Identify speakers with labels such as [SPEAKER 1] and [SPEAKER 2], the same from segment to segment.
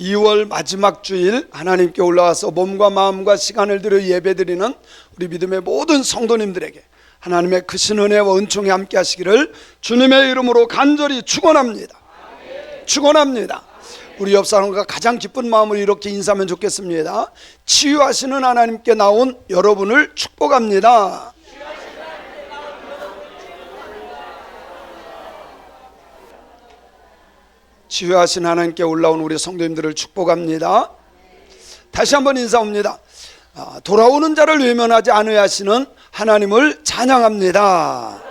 [SPEAKER 1] 2월 마지막 주일 하나님께 올라와서 몸과 마음과 시간을 들여 예배드리는 우리 믿음의 모든 성도님들에게 하나님의 크신 은혜와 은총이 함께 하시기를 주님의 이름으로 간절히 축원합니다. 축원합니다. 우리 옆 사람과 가장 기쁜 마음으로 이렇게 인사하면 좋겠습니다. 치유하시는 하나님께 나온 여러분을 축복합니다. 치유하신 하나님께 올라온 우리 성도님들을 축복합니다. 다시 한번 인사합니다. 돌아오는 자를 외면하지 않으시는 하나님을 찬양합니다.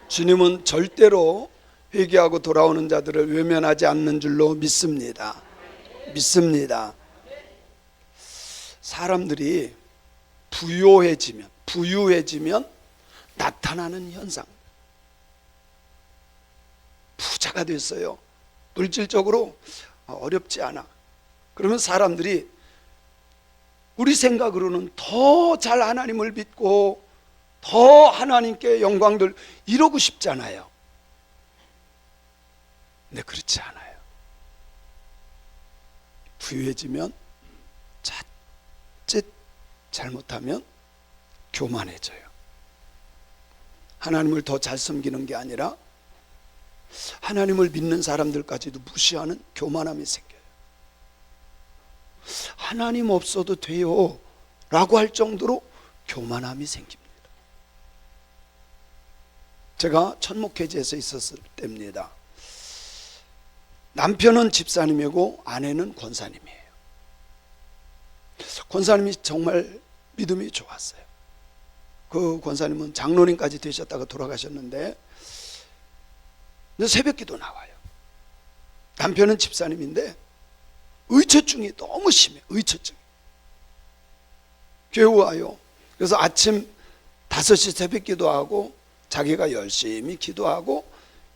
[SPEAKER 1] 주님은 절대로 회개하고 돌아오는 자들을 외면하지 않는 줄로 믿습니다. 사람들이 부유해지면 나타나는 현상. 부자가 됐어요. 물질적으로 어렵지 않아. 그러면 사람들이 우리 생각으로는 더 잘 하나님을 믿고 더 하나님께 영광들 이러고 싶잖아요. 근데 그렇지 않아요. 부유해지면 자칫 잘못하면 교만해져요. 하나님을 더 잘 섬기는 게 아니라 하나님을 믿는 사람들까지도 무시하는 교만함이 생겨요. 하나님 없어도 돼요 라고 할 정도로 교만함이 생깁니다. 제가 천목회지에서 있었을 때입니다. 남편은 집사님이고 아내는 권사님이에요. 권사님이 정말 믿음이 좋았어요. 그 권사님은 장로님까지 되셨다가 돌아가셨는데 새벽기도 나와요. 남편은 집사님인데 의처증이 너무 심해. 의처증. 교회 와요. 그래서 아침 5시 새벽기도하고 자기가 열심히 기도하고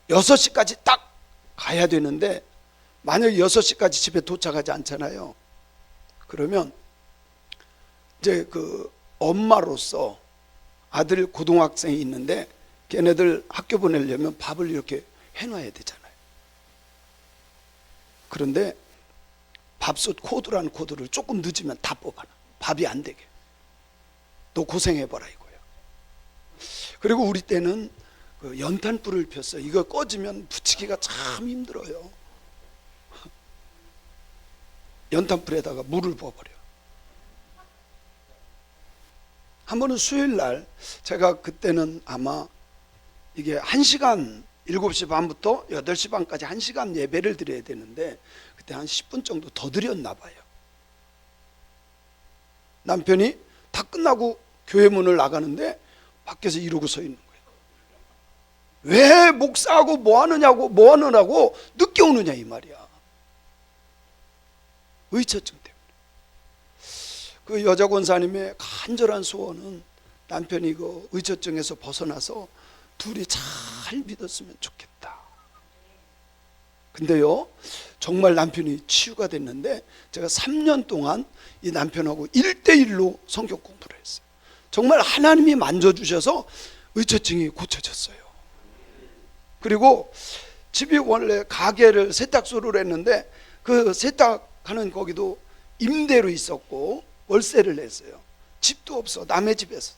[SPEAKER 1] 6시까지 딱 가야 되는데 만약 6시까지 집에 도착하지 않잖아요. 그러면 이제 그 엄마로서 아들 고등학생이 있는데 걔네들 학교 보내려면 밥을 이렇게 해놔야 되잖아요. 그런데 밥솥 코드라는 코드를 조금 늦으면 다 뽑아놔. 밥이 안 되게. 너 고생해봐라 이거야. 그리고 우리 때는 그 연탄불을 폈어요. 이거 꺼지면 붙이기가 참 힘들어요. 연탄불에다가 물을 부어버려. 한 번은 수요일날 제가 그때는 아마 이게 1시간 7시 반부터 8시 반까지 1시간 예배를 드려야 되는데 그때 한 10분 정도 더 드렸나 봐요. 남편이 다 끝나고 교회 문을 나가는데 밖에서 이러고 서 있는 거예요. 왜 목사하고 뭐 하느라고 늦게 오느냐 이 말이야. 의처증 때문에. 그 여자 권사님의 간절한 소원은 남편이 그 의처증에서 벗어나서 둘이 잘 믿었으면 좋겠다. 근데요, 정말 남편이 치유가 됐는데 제가 3년 동안 이 남편하고 1대1로 성경 공부를 했어요. 정말 하나님이 만져주셔서 의처증이 고쳐졌어요. 그리고 집이 원래 가게를 세탁소를 했는데 그 세탁하는 거기도 임대로 있었고 월세를 냈어요. 집도 없어. 남의 집에서.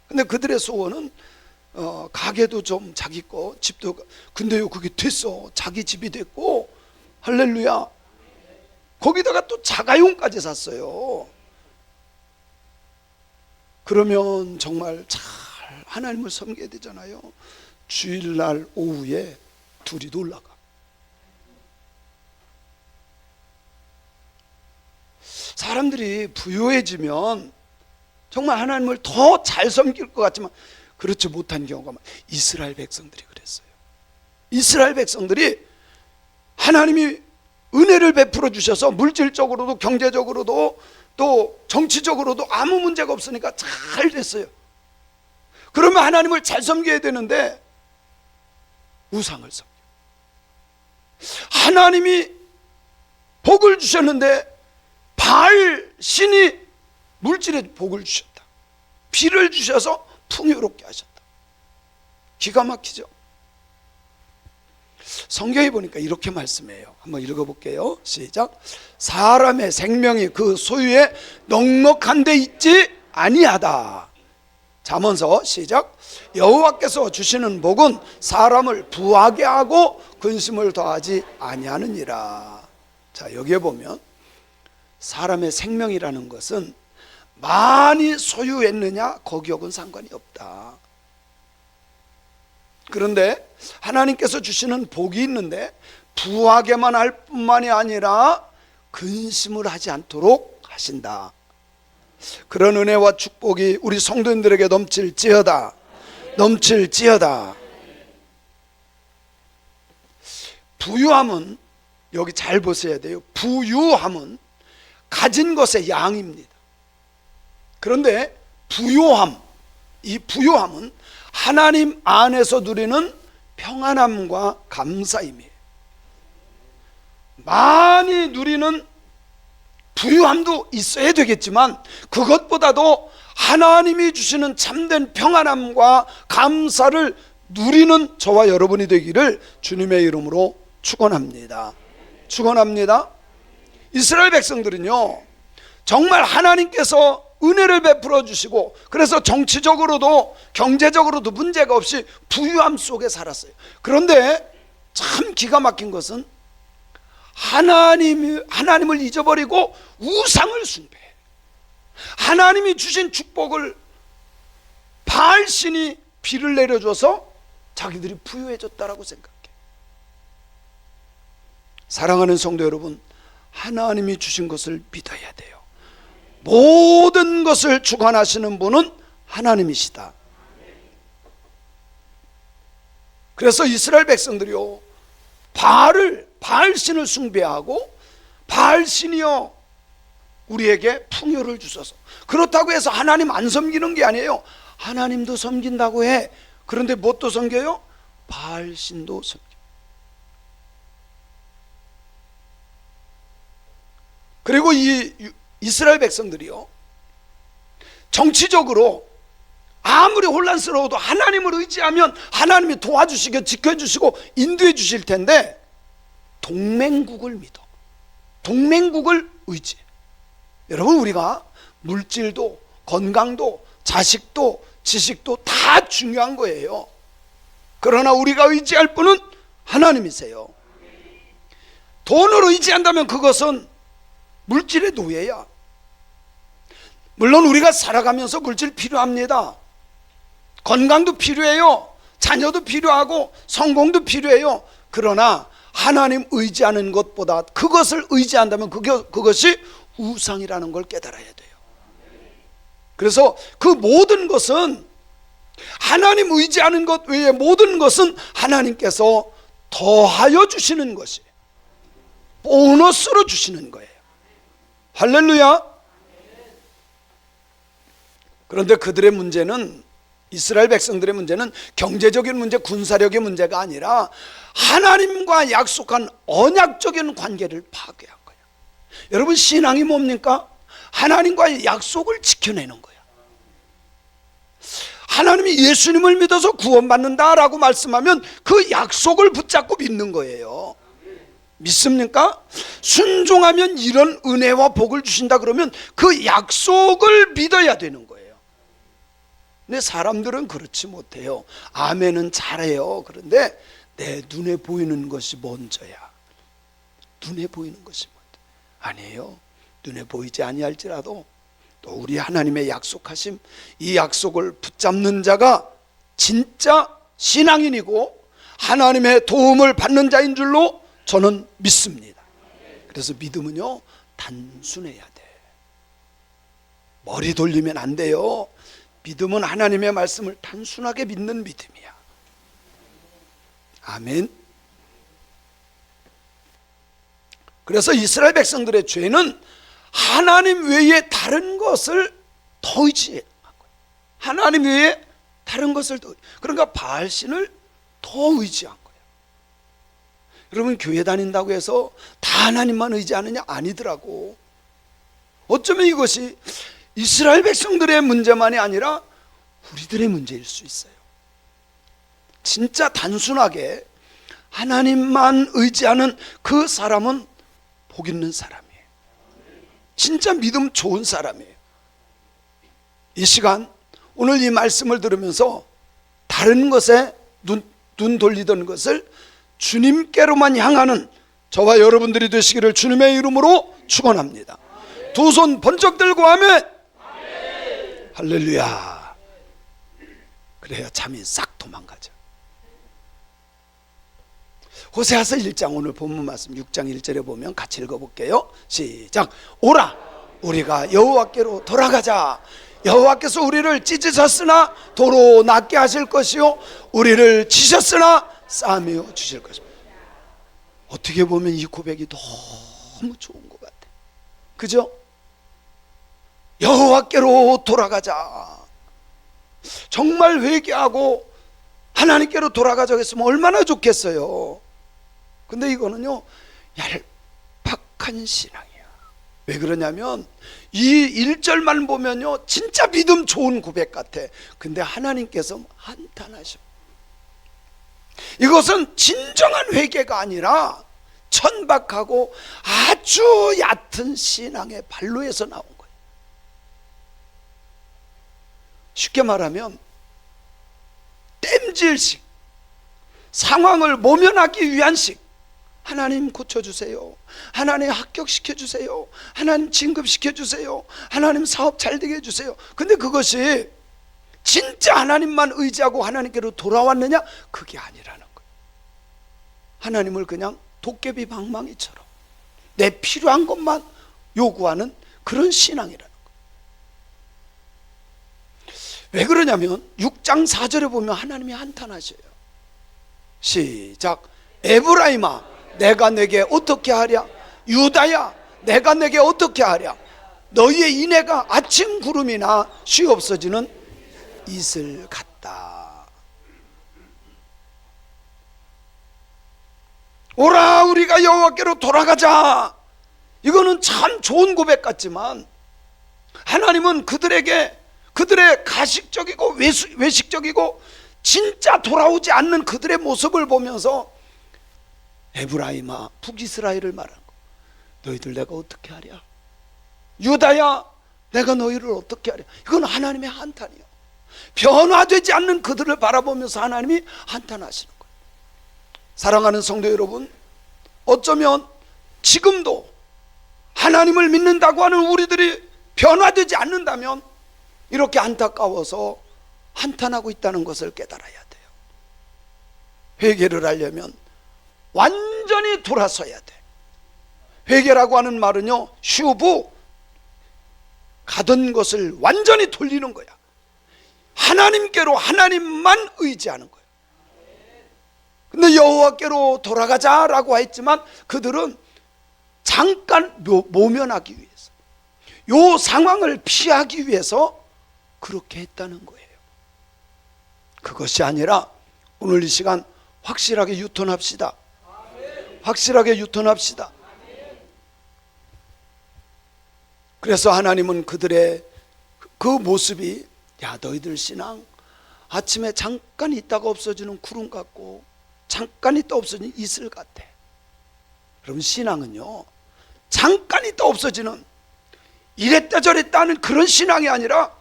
[SPEAKER 1] 근데 그들의 소원은 가게도 좀 자기 거, 집도. 근데요 그게 됐어. 자기 집이 됐고 할렐루야. 거기다가 또 자가용까지 샀어요. 그러면 정말 잘 하나님을 섬겨야 되잖아요. 주일날 오후에 둘이 놀러 가. 사람들이 부유해지면 정말 하나님을 더 잘 섬길 것 같지만 그렇지 못한 경우가 많아요. 이스라엘 백성들이 그랬어요. 이스라엘 백성들이 하나님이 은혜를 베풀어 주셔서 물질적으로도 경제적으로도 또 정치적으로도 아무 문제가 없으니까 잘 됐어요. 그러면 하나님을 잘 섬겨야 되는데 우상을 섬겨. 하나님이 복을 주셨는데 바알 신이 물질에 복을 주셨다. 비를 주셔서 풍요롭게 하셨다. 기가 막히죠. 성경에 보니까 이렇게 말씀해요. 한번 읽어볼게요. 시작. 사람의 생명이 그 소유에 넉넉한 데 있지 아니하다. 잠언서 시작. 여호와께서 주시는 복은 사람을 부하게 하고 근심을 더하지 아니하느니라. 자, 여기에 보면 사람의 생명이라는 것은 많이 소유했느냐 거기하고는 상관이 없다. 그런데 하나님께서 주시는 복이 있는데 부하게만 할 뿐만이 아니라 근심을 하지 않도록 하신다. 그런 은혜와 축복이 우리 성도님들에게 넘칠지어다. 넘칠지어다. 부유함은, 여기 잘 보셔야 돼요. 부유함은 가진 것의 양입니다. 그런데 부요함, 이 부요함은 하나님 안에서 누리는 평안함과 감사임이에요. 많이 누리는 부유함도 있어야 되겠지만 그것보다도 하나님이 주시는 참된 평안함과 감사를 누리는 저와 여러분이 되기를 주님의 이름으로 축원합니다. 축원합니다. 이스라엘 백성들은요, 정말 하나님께서 은혜를 베풀어 주시고 그래서 정치적으로도 경제적으로도 문제가 없이 부유함 속에 살았어요. 그런데 참 기가 막힌 것은 하나님을 잊어버리고 우상을 숭배해. 하나님이 주신 축복을 바알신이 비를 내려줘서 자기들이 부유해졌다라고 생각해. 사랑하는 성도 여러분, 하나님이 주신 것을 믿어야 돼요. 모든 것을 주관하시는 분은 하나님이시다. 그래서 이스라엘 백성들이요, 바알신을 숭배하고 바알신이요 우리에게 풍요를 주소서. 그렇다고 해서 하나님 안 섬기는 게 아니에요. 하나님도 섬긴다고 해. 그런데 뭣도 섬겨요? 바알신도 섬겨. 그리고 이 이스라엘 백성들이요, 정치적으로 아무리 혼란스러워도 하나님을 의지하면 하나님이 도와주시고 지켜주시고 인도해 주실 텐데 동맹국을 믿어. 동맹국을 의지해. 여러분, 우리가 물질도 건강도 자식도 지식도 다 중요한 거예요. 그러나 우리가 의지할 분은 하나님이세요. 돈을 의지한다면 그것은 물질의 노예야. 물론 우리가 살아가면서 물질 필요합니다. 건강도 필요해요. 자녀도 필요하고 성공도 필요해요. 그러나 하나님 의지하는 것보다 그것을 의지한다면 그것이 우상이라는 걸 깨달아야 돼요. 그래서 그 모든 것은, 하나님 의지하는 것 외에 모든 것은 하나님께서 더하여 주시는 것이 보너스로 주시는 거예요. 할렐루야. 그런데 그들의 문제는, 이스라엘 백성들의 문제는 경제적인 문제, 군사력의 문제가 아니라 하나님과 약속한 언약적인 관계를 파괴한 거예요. 여러분, 신앙이 뭡니까? 하나님과의 약속을 지켜내는 거예요. 하나님이 예수님을 믿어서 구원받는다라고 말씀하면 그 약속을 붙잡고 믿는 거예요. 믿습니까? 순종하면 이런 은혜와 복을 주신다 그러면 그 약속을 믿어야 되는 거예요. 근데 사람들은 그렇지 못해요. 아멘은 잘해요. 그런데 내 눈에 보이는 것이 먼저야. 눈에 보이는 것이 먼저. 아니에요. 눈에 보이지 아니할지라도 또 우리 하나님의 약속하심, 이 약속을 붙잡는 자가 진짜 신앙인이고 하나님의 도움을 받는 자인 줄로 저는 믿습니다. 그래서 믿음은요, 단순해야 돼. 머리 돌리면 안 돼요. 믿음은 하나님의 말씀을 단순하게 믿는 믿음이야. 아멘. 그래서 이스라엘 백성들의 죄는 하나님 외에 다른 것을 더 의지한 거예요. 하나님 외에 다른 것을 더, 그러니까 바알신을 더 의지한 거예요. 여러분, 교회 다닌다고 해서 다 하나님만 의지하느냐? 아니더라고. 어쩌면 이것이 이스라엘 백성들의 문제만이 아니라 우리들의 문제일 수 있어요. 진짜 단순하게 하나님만 의지하는 그 사람은 복 있는 사람이에요. 진짜 믿음 좋은 사람이에요. 이 시간 오늘 이 말씀을 들으면서 다른 것에 눈 돌리던 것을 주님께로만 향하는 저와 여러분들이 되시기를 주님의 이름으로 축원합니다. 두 손 번쩍 들고 아멘. 할렐루야. 그래야 잠이 싹 도망가죠. 호세아서 1장 오늘 본문 말씀 6장 1절에 보면 같이 읽어볼게요. 시작. 오라 우리가 여호와께로 돌아가자. 여호와께서 우리를 찢으셨으나 도로 낫게 하실 것이요 우리를 치셨으나 싸매어 주실 것입니다. 어떻게 보면 이 고백이 너무 좋은 것 같아. 그죠? 여호와께로 돌아가자. 정말 회개하고 하나님께로 돌아가자고 했으면 얼마나 좋겠어요. 근데 이거는요 얄팍한 신앙이야. 왜 그러냐면 이 1절만 보면요 진짜 믿음 좋은 고백 같아. 근데 하나님께서 한탄하셔. 이것은 진정한 회개가 아니라 천박하고 아주 얕은 신앙의 발로에서 나온 거예요. 쉽게 말하면 땜질식, 상황을 모면하기 위한 식. 하나님 고쳐주세요. 하나님 합격시켜주세요. 하나님 진급시켜주세요. 하나님 사업 잘되게 해주세요. 근데 그것이 진짜 하나님만 의지하고 하나님께로 돌아왔느냐? 그게 아니라는 거예요. 하나님을 그냥 도깨비 방망이처럼 내 필요한 것만 요구하는 그런 신앙이라는 거예요. 왜 그러냐면 6장 4절에 보면 하나님이 한탄하셔요. 시작. 에브라임아 내가 내게 어떻게 하랴? 유다야 내가 내게 어떻게 하랴? 너희의 인애가 아침 구름이나 쉬 없어지는 이슬 같다. 오라 우리가 여호와께로 돌아가자. 이거는 참 좋은 고백 같지만 하나님은 그들에게 그들의 가식적이고 외식적이고 진짜 돌아오지 않는 그들의 모습을 보면서 에브라임아 북이스라엘을 말하는 거. 너희들 내가 어떻게 하랴? 유다야 내가 너희를 어떻게 하랴? 이건 하나님의 한탄이요. 변화되지 않는 그들을 바라보면서 하나님이 한탄하시는 거예요. 사랑하는 성도 여러분, 어쩌면 지금도 하나님을 믿는다고 하는 우리들이 변화되지 않는다면 이렇게 안타까워서 한탄하고 있다는 것을 깨달아야 돼요. 회개를 하려면 완전히 돌아서야 돼. 회개라고 하는 말은요 슈브 가던 것을 완전히 돌리는 거야. 하나님께로 하나님만 의지하는 거예요. 근데 여호와께로 돌아가자라고 했지만 그들은 잠깐 모면하기 위해서 요 상황을 피하기 위해서 그렇게 했다는 거예요. 그것이 아니라 오늘 이 시간 확실하게 유턴합시다. 확실하게 유턴합시다. 그래서 하나님은 그들의 그 모습이 야 너희들 신앙 아침에 잠깐 있다가 없어지는 구름 같고 잠깐 있다 없어지는 이슬 같아. 여러분 신앙은요 잠깐 있다 없어지는 이랬다 저랬다 하는 그런 신앙이 아니라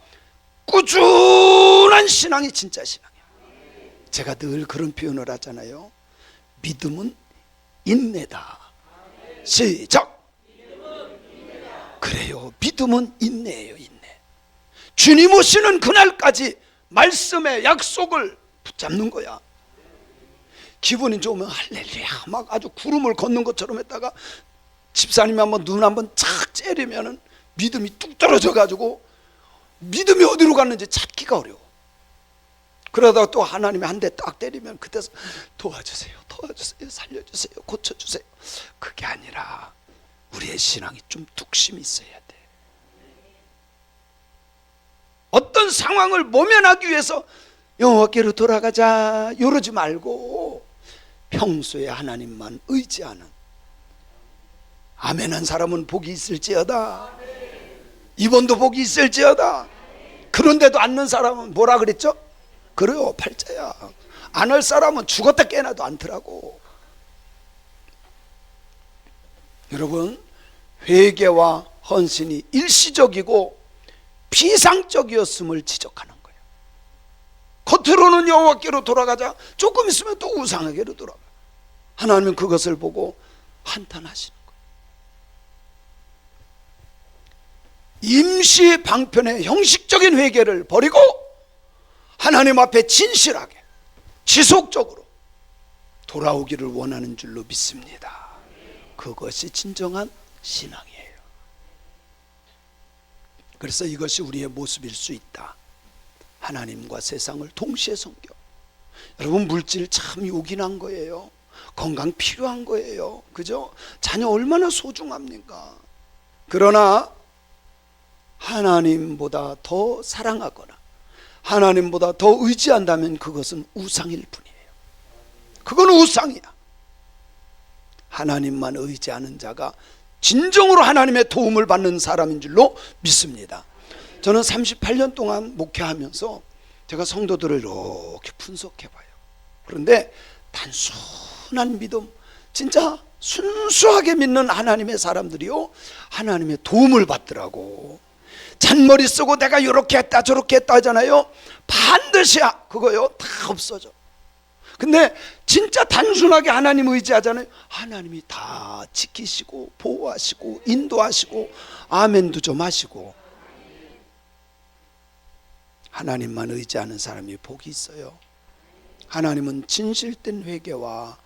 [SPEAKER 1] 꾸준한 신앙이 진짜 신앙이에요. 제가 늘 그런 표현을 하잖아요. 믿음은 인내다. 시작. 그래요. 믿음은 인내예요. 인내. 주님 오시는 그날까지 말씀의 약속을 붙잡는 거야. 기분이 좋으면 할렐루야 막 아주 구름을 걷는 것처럼 했다가 집사님이 한번 눈 한번 착 째리면은 믿음이 뚝 떨어져 가지고 믿음이 어디로 갔는지 찾기가 어려워. 그러다가 또 하나님이 한 대 딱 때리면 그때서 도와주세요, 도와주세요, 살려주세요, 고쳐주세요. 그게 아니라 우리의 신앙이 좀 뚝심이 있어야 돼. 어떤 상황을 모면하기 위해서 여호와께로 돌아가자 이러지 말고 평소에 하나님만 의지하는 아멘한 사람은 복이 있을지어다. 이번도 복이 있을지어다. 그런데도 않는 사람은 뭐라 그랬죠? 그래요, 팔자야. 안 할 사람은 죽었다 깨어나도 않더라고. 여러분, 회개와 헌신이 일시적이고 비상적이었음을 지적하는 거예요. 겉으로는 여호와께로 돌아가자 조금 있으면 또 우상에게로 돌아가. 하나님은 그것을 보고 한탄하시는 거예요. 임시 방편의 형식적인 회개를 버리고 하나님 앞에 진실하게 지속적으로 돌아오기를 원하는 줄로 믿습니다. 그것이 진정한 신앙이에요. 그래서 이것이 우리의 모습일 수 있다. 하나님과 세상을 동시에 섬겨. 여러분, 물질 참 요긴한 거예요. 건강 필요한 거예요. 그죠? 자녀 얼마나 소중합니까? 그러나 하나님보다 더 사랑하거나 하나님보다 더 의지한다면 그것은 우상일 뿐이에요. 그건 우상이야. 하나님만 의지하는 자가 진정으로 하나님의 도움을 받는 사람인 줄로 믿습니다. 저는 38년 동안 목회하면서 제가 성도들을 이렇게 분석해봐요. 그런데 단순한 믿음, 진짜 순수하게 믿는 하나님의 사람들이요, 하나님의 도움을 받더라고. 잔머리 쓰고 내가 이렇게 했다 저렇게 했다 하잖아요. 반드시 그거요 다 없어져. 근데 진짜 단순하게 하나님 의지하잖아요. 하나님이 다 지키시고 보호하시고 인도하시고 아멘도 좀 하시고. 하나님만 의지하는 사람이 복이 있어요. 하나님은 진실된 회개와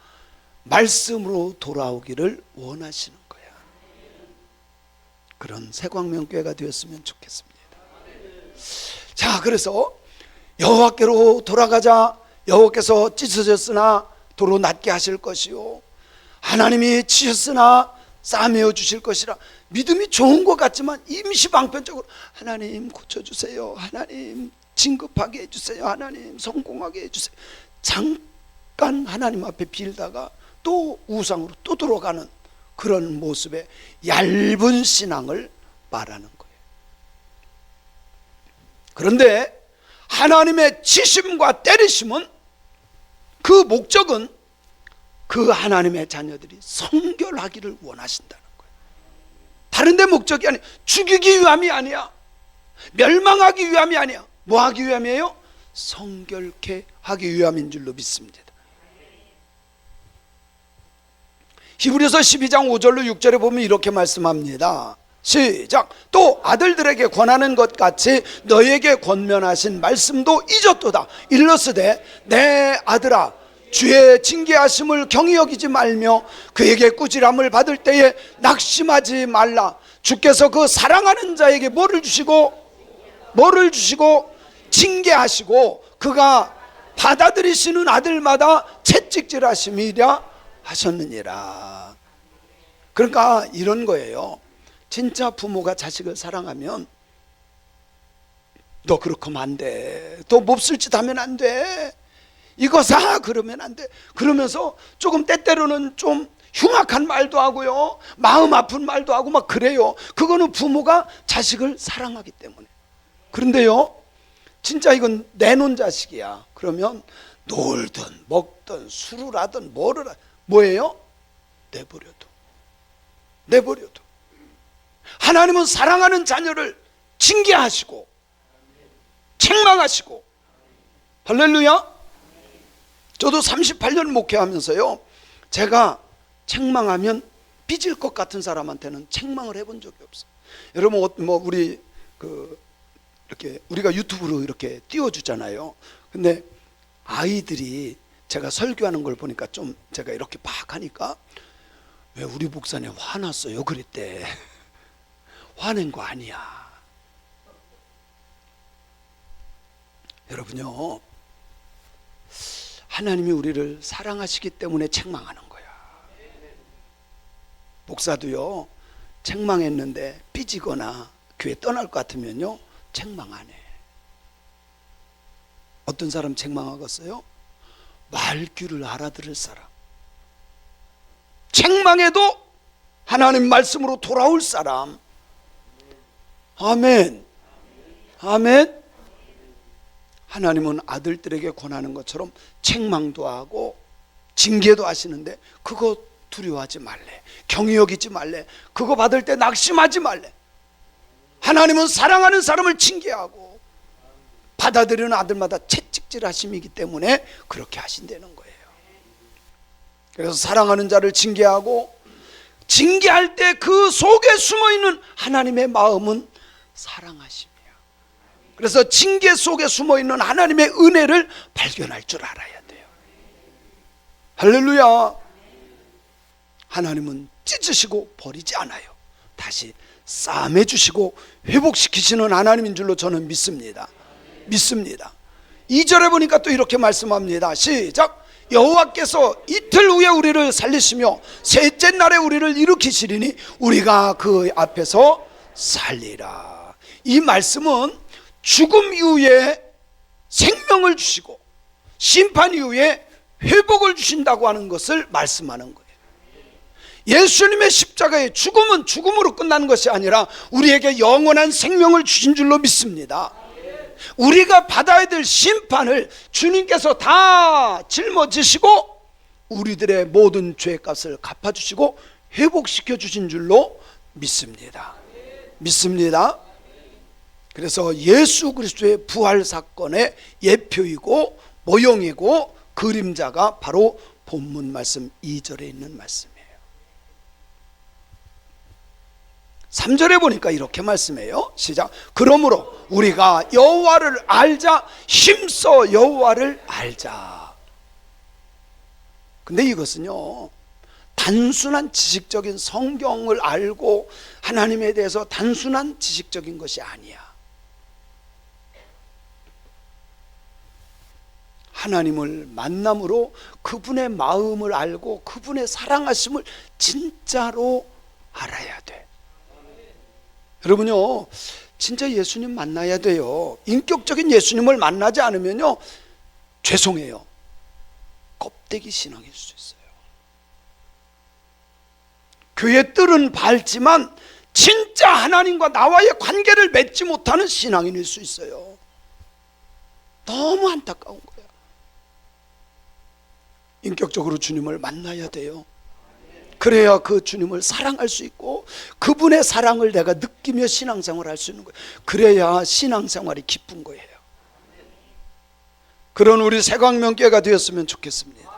[SPEAKER 1] 말씀으로 돌아오기를 원하시는 거야. 그런 새광명교회가 되었으면 좋겠습니다. 자, 그래서 여호와께로 돌아가자. 여호와께서 찢어졌으나 도로 낫게 하실 것이요, 하나님이 치셨으나 싸매어 주실 것이라. 믿음이 좋은 것 같지만 임시방편적으로 하나님 고쳐주세요, 하나님 진급하게 해주세요, 하나님 성공하게 해주세요. 잠깐 하나님 앞에 빌다가 또 우상으로 또 들어가는 그런 모습의 얇은 신앙을 말하는 거예요. 그런데 하나님의 치심과 때리심은 그 목적은 그 하나님의 자녀들이 성결하기를 원하신다는 거예요. 다른 데 목적이 아니야. 죽이기 위함이 아니야. 멸망하기 위함이 아니야. 뭐 하기 위함이에요? 성결케 하기 위함인 줄로 믿습니다. 히브리서 12장 5절로 6절에 보면 이렇게 말씀합니다. 시작. 또 아들들에게 권하는 것 같이 너에게 권면하신 말씀도 잊었도다. 일러스되 내 아들아, 주의 징계하심을 경히 여기지 말며 그에게 꾸지람을 받을 때에 낙심하지 말라. 주께서 그 사랑하는 자에게 뭐를 주시고 징계하시고 그가 받아들이시는 아들마다 채찍질하심이랴 하셨느니라. 그러니까 이런 거예요. 진짜 부모가 자식을 사랑하면 너 그렇게 하면 안 돼, 너 몹쓸 짓 하면 안 돼, 이거 사 그러면 안 돼, 그러면서 조금 때때로는 좀 흉악한 말도 하고요, 마음 아픈 말도 하고 막 그래요. 그거는 부모가 자식을 사랑하기 때문에. 그런데요, 진짜 이건 내놓은 자식이야. 그러면 놀든 먹든 술을 하든 뭐를 하든 뭐예요? 내버려둬. 하나님은 사랑하는 자녀를 징계하시고 책망하시고. 할렐루야. 저도 38년 목회하면서요, 제가 책망하면 삐질 것 같은 사람한테는 책망을 해본 적이 없어요. 여러분, 뭐 우리 이렇게 우리가 유튜브로 이렇게 띄워주잖아요. 근데 아이들이 제가 설교하는 걸 보니까 좀 제가 이렇게 막 하니까 왜 우리 목사님 화났어요 그랬대. 화낸 거 아니야. 여러분요, 하나님이 우리를 사랑하시기 때문에 책망하는 거야. 목사도요, 책망했는데 삐지거나 교회 떠날 것 같으면요 책망 안 해. 어떤 사람 책망하겠어요? 말귀를 알아들을 사람. 책망해도 하나님 말씀으로 돌아올 사람. 아멘. 아멘. 하나님은 아들들에게 권하는 것처럼 책망도 하고 징계도 하시는데 그것도 두려워하지 말래. 경히 여기지 말래. 그거 받을 때 낙심하지 말래. 하나님은 사랑하는 사람을 징계하고 받아들이는 아들마다 채찍질하심이기 때문에 그렇게 하신다는 거예요. 그래서 사랑하는 자를 징계하고, 징계할 때 그 속에 숨어있는 하나님의 마음은 사랑하심이야. 그래서 징계 속에 숨어있는 하나님의 은혜를 발견할 줄 알아야 돼요. 할렐루야. 하나님은 찢으시고 버리지 않아요. 다시 싸매 주시고 회복시키시는 하나님인 줄로 저는 믿습니다. 2절에 보니까 또 이렇게 말씀합니다. 시작. 여호와께서 이틀 후에 우리를 살리시며 셋째 날에 우리를 일으키시리니 우리가 그 앞에서 살리라. 이 말씀은 죽음 이후에 생명을 주시고 심판 이후에 회복을 주신다고 하는 것을 말씀하는 거예요. 예수님의 십자가의 죽음은 죽음으로 끝나는 것이 아니라 우리에게 영원한 생명을 주신 줄로 믿습니다. 우리가 받아야 될 심판을 주님께서 다 짊어지시고 우리들의 모든 죄값을 갚아주시고 회복시켜 주신 줄로 믿습니다. 그래서 예수 그리스도의 부활 사건의 예표이고 모형이고 그림자가 바로 본문 말씀 2절에 있는 말씀이에요. 3절에 보니까 이렇게 말씀해요. 시작. 그러므로 우리가 여호와를 알자. 힘써 여호와를 알자. 근데 이것은요, 단순한 지식적인 성경을 알고 하나님에 대해서 단순한 지식적인 것이 아니야. 하나님을 만남으로 그분의 마음을 알고 그분의 사랑하심을 진짜로 알아야 돼. 여러분요, 진짜 예수님 만나야 돼요. 인격적인 예수님을 만나지 않으면요, 죄송해요, 껍데기 신앙일 수 있어요. 교회 뜰은 밝지만 진짜 하나님과 나와의 관계를 맺지 못하는 신앙인일 수 있어요. 너무 안타까운 거예요. 인격적으로 주님을 만나야 돼요. 그래야 그 주님을 사랑할 수 있고 그분의 사랑을 내가 느끼며 신앙생활을 할 수 있는 거예요. 그래야 신앙생활이 기쁜 거예요. 그런 우리 새광명교회가 되었으면 좋겠습니다.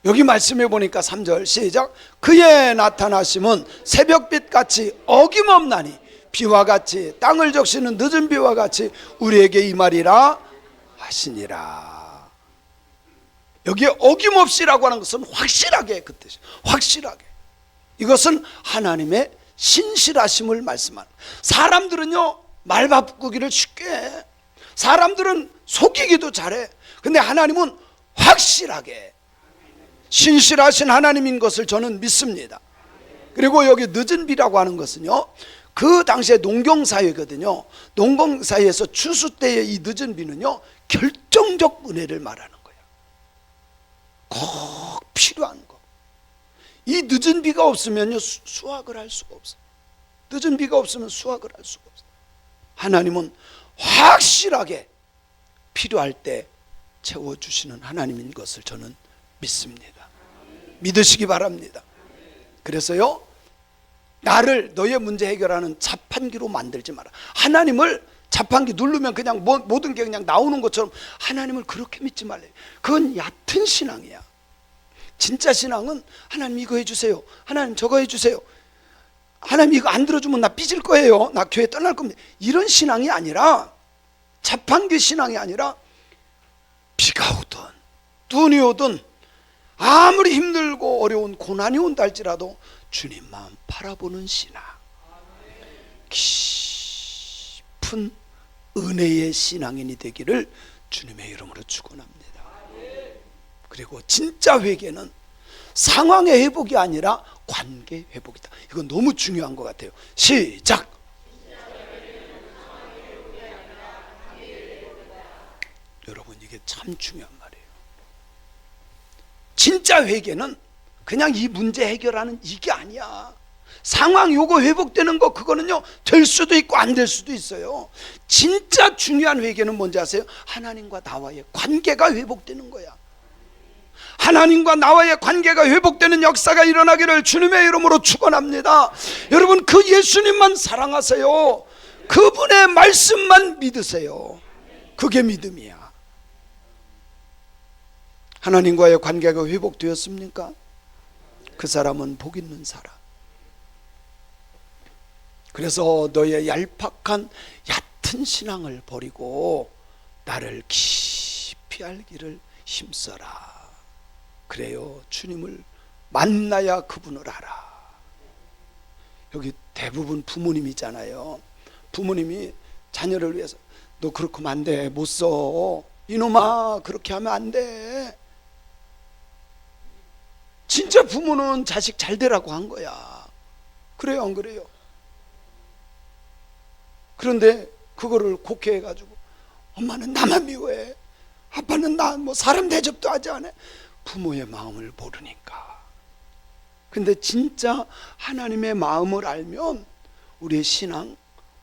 [SPEAKER 1] 여기 말씀해 보니까 3절 시작. 그의 나타나심은 새벽빛같이 어김없나니 비와 같이 땅을 적시는 늦은 비와 같이 우리에게 임하리라 하시니라. 여기에 어김없이라고 하는 것은 확실하게 그 뜻이에요. 확실하게. 이것은 하나님의 신실하심을 말씀하는. 사람들은요, 말 바꾸기를 쉽게 해. 사람들은 속이기도 잘해. 근데 하나님은 확실하게 신실하신 하나님인 것을 저는 믿습니다. 그리고 여기 늦은 비라고 하는 것은요, 그 당시에 농경사회거든요. 농경사회에서 추수 때의 이 늦은 비는요, 결정적 은혜를 말하는 거예요. 꼭 필요한 거. 이 늦은 비가 없으면요, 수확을 할 수가 없어요. 늦은 비가 없으면 수확을 할 수가 없어요. 하나님은 확실하게 필요할 때 채워주시는 하나님인 것을 저는 믿습니다. 믿으시기 바랍니다. 그래서요, 나를 너의 문제 해결하는 자판기로 만들지 마라. 하나님을 자판기 누르면 그냥 모든 게 그냥 나오는 것처럼 하나님을 그렇게 믿지 말래요. 그건 얕은 신앙이야. 진짜 신앙은 하나님 이거 해주세요, 하나님 저거 해주세요, 하나님 이거 안 들어주면 나 삐질 거예요, 나 교회 떠날 겁니다, 이런 신앙이 아니라, 자판기 신앙이 아니라 비가 오든 눈이 오든 아무리 힘들고 어려운 고난이 온다 할지라도 주님만 바라보는 신앙, 깊은 은혜의 신앙인이 되기를 주님의 이름으로 축원합니다. 그리고 진짜 회개는 상황의 회복이 아니라 관계 회복이다. 이건 너무 중요한 것 같아요. 시작. 여러분, 이게 참 중요한 말이에요. 진짜 회개는 그냥 이 문제 해결하는 이게 아니야. 상황 요거 회복되는 거, 그거는요, 될 수도 있고 안 될 수도 있어요. 진짜 중요한 회개는 뭔지 아세요? 하나님과 나와의 관계가 회복되는 거야. 하나님과 나와의 관계가 회복되는 역사가 일어나기를 주님의 이름으로 축원합니다. 여러분, 그 예수님만 사랑하세요. 그분의 말씀만 믿으세요. 그게 믿음이야. 하나님과의 관계가 회복되었습니까? 그 사람은 복 있는 사람. 그래서 너의 얄팍한 얕은 신앙을 버리고 나를 깊이 알기를 힘써라. 그래요, 주님을 만나야 그분을 알아. 여기 대부분 부모님이잖아요. 부모님이 자녀를 위해서 너 그렇게 하면 안 돼, 못 써, 이놈아 그렇게 하면 안 돼. 진짜 부모는 자식 잘 되라고 한 거야. 그래요, 안 그래요? 그런데 그거를 곡해해가지고 엄마는 나만 미워해, 아빠는 나 뭐 사람 대접도 하지 않아. 부모의 마음을 모르니까. 근데 진짜 하나님의 마음을 알면 우리의 신앙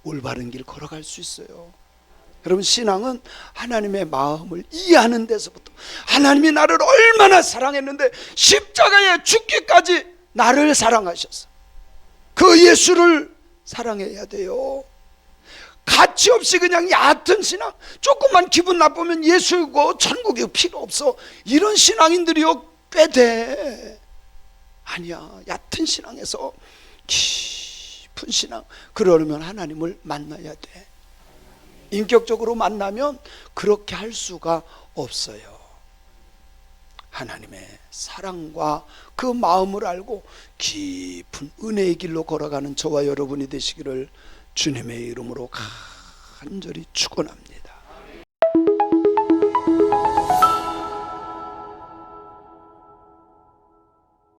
[SPEAKER 1] 올바른 길 걸어갈 수 있어요. 여러분, 신앙은 하나님의 마음을 이해하는 데서부터, 하나님이 나를 얼마나 사랑했는데 십자가에 죽기까지 나를 사랑하셨어. 그 예수를 사랑해야 돼요. 가치 없이 그냥 얕은 신앙, 조금만 기분 나쁘면 예수고 천국이 필요 없어, 이런 신앙인들이요 꽤 돼. 아니야, 얕은 신앙에서 깊은 신앙, 그러려면 하나님을 만나야 돼. 인격적으로 만나면 그렇게 할 수가 없어요. 하나님의 사랑과 그 마음을 알고 깊은 은혜의 길로 걸어가는 저와 여러분이 되시기를 주님의 이름으로 간절히 축원합니다.